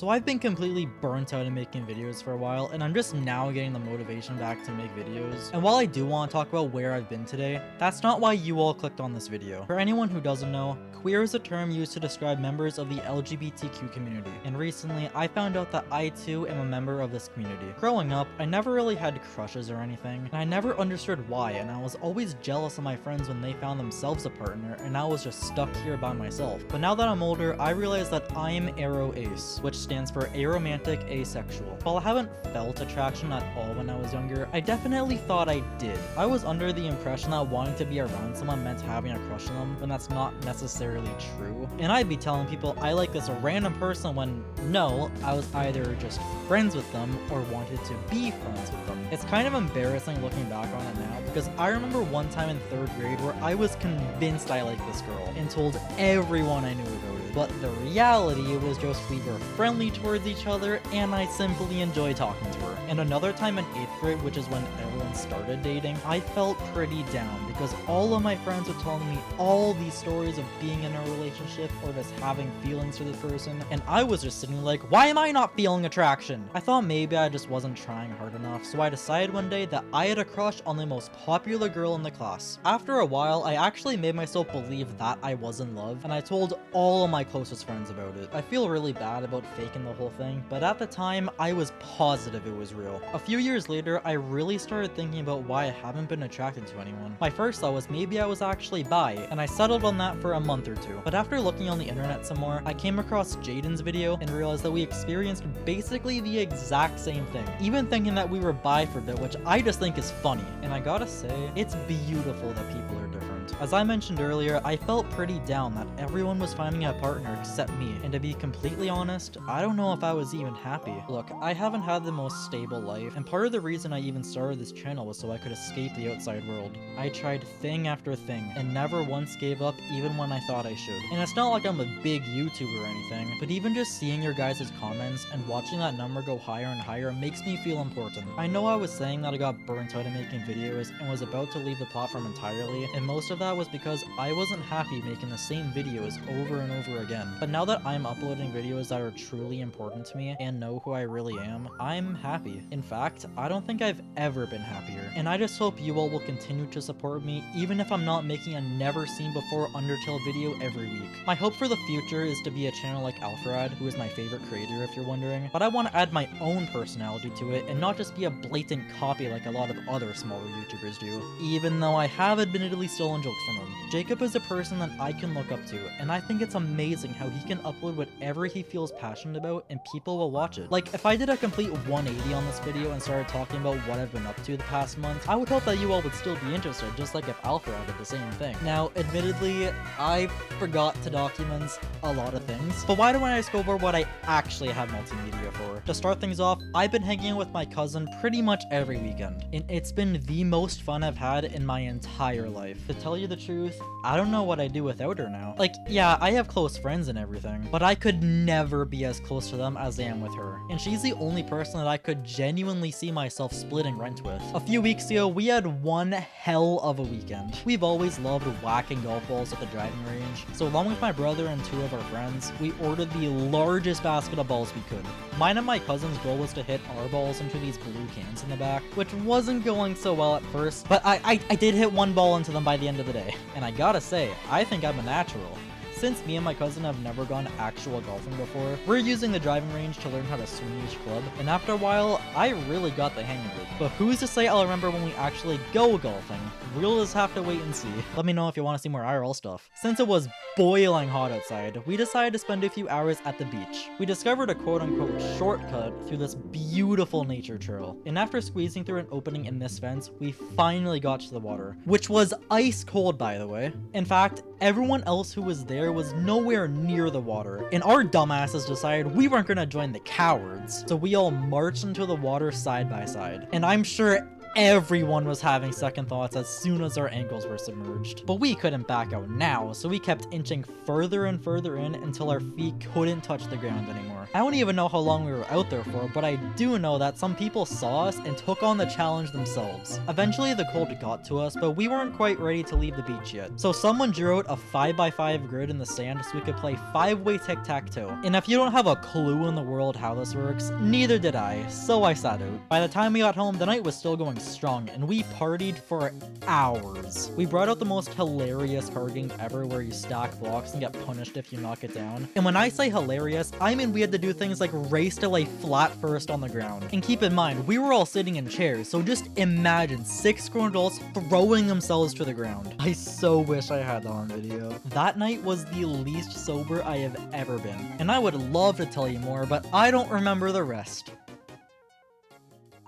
So I've been completely burnt out of making videos for a while, and I'm just now getting the motivation back to make videos. And while I do want to talk about where I've been today, that's not why you all clicked on this video. For anyone who doesn't know, queer is a term used to describe members of the LGBTQ community, and recently I found out that I too am a member of this community. Growing up, I never really had crushes or anything, and I never understood why, and I was always jealous of my friends when they found themselves a partner, and I was just stuck here by myself. But now that I'm older, I realize that I'm aro-ace, which stands for aromantic asexual. While I haven't felt attraction at all when I was younger, I definitely thought I did. I was under the impression that wanting to be around someone meant having a crush on them, when that's not necessarily true. And I'd be telling people I like this random person when no, I was either just friends with them or wanted to be friends with them. It's kind of embarrassing looking back on it now, because I remember one time in 3rd grade where I was convinced I liked this girl and told everyone I knew about it. But the reality was just we were friendly towards each other and I simply enjoyed talking to her. And another time in 8th grade, which is when everyone started dating, I felt pretty down because all of my friends were telling me all these stories of being in a relationship or just having feelings for the person, and I was just sitting like, why am I not feeling attraction? I thought maybe I just wasn't trying hard enough, so I decided one day that I had a crush on the most popular girl in the class. After a while, I actually made myself believe that I was in love, and I told all of my closest friends about it. I feel really bad about faking the whole thing, but at the time, I was positive it was real. A few years later, I really started thinking about why I haven't been attracted to anyone. My first thought was maybe I was actually bi, and I settled on that for a month or two. But after looking on the internet some more, I came across Jaden's video and realized that we experienced basically the exact same thing, even thinking that we were bi for a bit, which I just think is funny. And I gotta say, it's beautiful that people are different. As I mentioned earlier, I felt pretty down that everyone was finding a partner except me, and to be completely honest, I don't know if I was even happy. Look, I haven't had the most stable life, and part of the reason I even started this channel was so I could escape the outside world. I tried thing after thing, and never once gave up even when I thought I should. And it's not like I'm a big YouTuber or anything, but even just seeing your guys' comments and watching that number go higher and higher makes me feel important. I know I was saying that I got burnt out of making videos and was about to leave the platform entirely, and most of that was because I wasn't happy making the same videos over and over again. But now that I'm uploading videos that are truly important to me and know who I really am, I'm happy. In fact, I don't think I've ever been happier. And I just hope you all will continue to support me even if I'm not making a never seen before Undertale video every week. My hope for the future is to be a channel like Alfred, who is my favorite creator if you're wondering, but I want to add my own personality to it and not just be a blatant copy like a lot of other smaller YouTubers do, even though I have admittedly stolen jokes from him. Jacob is a person that I can look up to, and I think it's amazing how he can upload whatever he feels passionate about and people will watch it. Like, if I did a complete 180 on this video and started talking about what I've been up to the past month, I would hope that you all would still be interested, just like if Alfred did the same thing. Now, admittedly, I forgot to document a lot of things, but why don't I just go over what I actually have multimedia for? To start things off, I've been hanging out with my cousin pretty much every weekend, and it's been the most fun I've had in my entire life. To tell you the truth, I don't know what I'd do without her now. Like, yeah, I have close friends and everything, but I could never be as close to them as I am with her. And she's the only person that I could genuinely see myself splitting rent with. A few weeks ago, we had one hell of a weekend. We've always loved whacking golf balls at the driving range, so along with my brother and 2 of our friends, we ordered the largest basket of balls we could. Mine and my cousin's goal was to hit our balls into these blue cans in the back, which wasn't going so well at first, but I did hit one ball into them by the end of the day. And I gotta say, I think I'm a natural. Since me and my cousin have never gone actual golfing before, we're using the driving range to learn how to swing each club, and after a while, I really got the hang of it. But who's to say I'll remember when we actually go golfing? We'll just have to wait and see. Let me know if you want to see more IRL stuff. Since it was boiling hot outside, we decided to spend a few hours at the beach. We discovered a quote-unquote shortcut through this beautiful nature trail, and after squeezing through an opening in this fence, we finally got to the water, which was ice cold, by the way. In fact, everyone else who was there was nowhere near the water, and our dumbasses decided we weren't gonna join the cowards, so we all marched into the water side by side. And I'm sure everyone was having second thoughts as soon as our ankles were submerged. But we couldn't back out now, so we kept inching further and further in until our feet couldn't touch the ground anymore. I don't even know how long we were out there for, but I do know that some people saw us and took on the challenge themselves. Eventually the cold got to us, but we weren't quite ready to leave the beach yet. So someone drew out a 5x5 grid in the sand so we could play 5-way tic-tac-toe. And if you don't have a clue in the world how this works, neither did I, so I sat out. By the time we got home, the night was still going strong, and we partied for hours. We brought out the most hilarious card game ever where you stack blocks and get punished if you knock it down. And when I say hilarious, I mean we had to do things like race to lay flat first on the ground. And keep in mind, we were all sitting in chairs, so just imagine 6 grown adults throwing themselves to the ground. I so wish I had that on video. That night was the least sober I have ever been, and I would love to tell you more, but I don't remember the rest.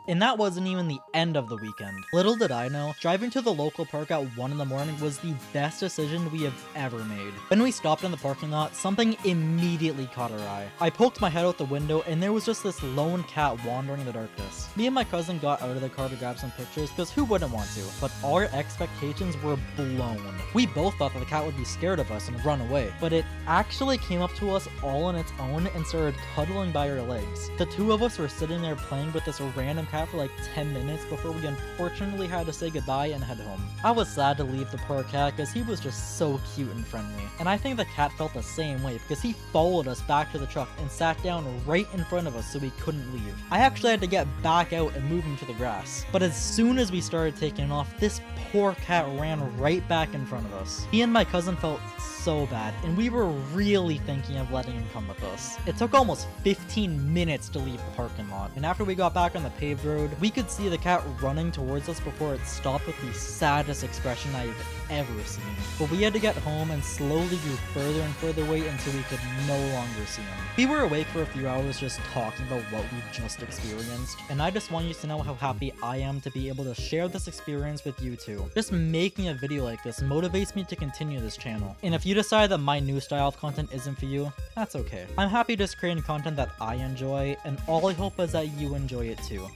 And that wasn't even the end of the weekend. Little did I know, driving to the local park at 1 in the morning was the best decision we have ever made. When we stopped in the parking lot, something immediately caught our eye. I poked my head out the window and there was just this lone cat wandering in the darkness. Me and my cousin got out of the car to grab some pictures because who wouldn't want to? But our expectations were blown. We both thought that the cat would be scared of us and run away, but it actually came up to us all on its own and started cuddling by our legs. The two of us were sitting there playing with this random cat for like 10 minutes before we unfortunately had to say goodbye and head home. I was sad to leave the poor cat because he was just so cute and friendly. And I think the cat felt the same way because he followed us back to the truck and sat down right in front of us so we couldn't leave. I actually had to get back out and move him to the grass. But as soon as we started taking off, this poor cat ran right back in front of us. He and my cousin felt so bad, and we were really thinking of letting him come with us. It took almost 15 minutes to leave the parking lot, and after we got back on the paved road, we could see the cat running towards us before it stopped with the saddest expression I've ever seen. But we had to get home and slowly grew further and further away until we could no longer see him. We were awake for a few hours just talking about what we just experienced, and I just want you to know how happy I am to be able to share this experience with you too. Just making a video like this motivates me to continue this channel, and if you decide that my new style of content isn't for you, that's okay. I'm happy just creating content that I enjoy, and all I hope is that you enjoy it too.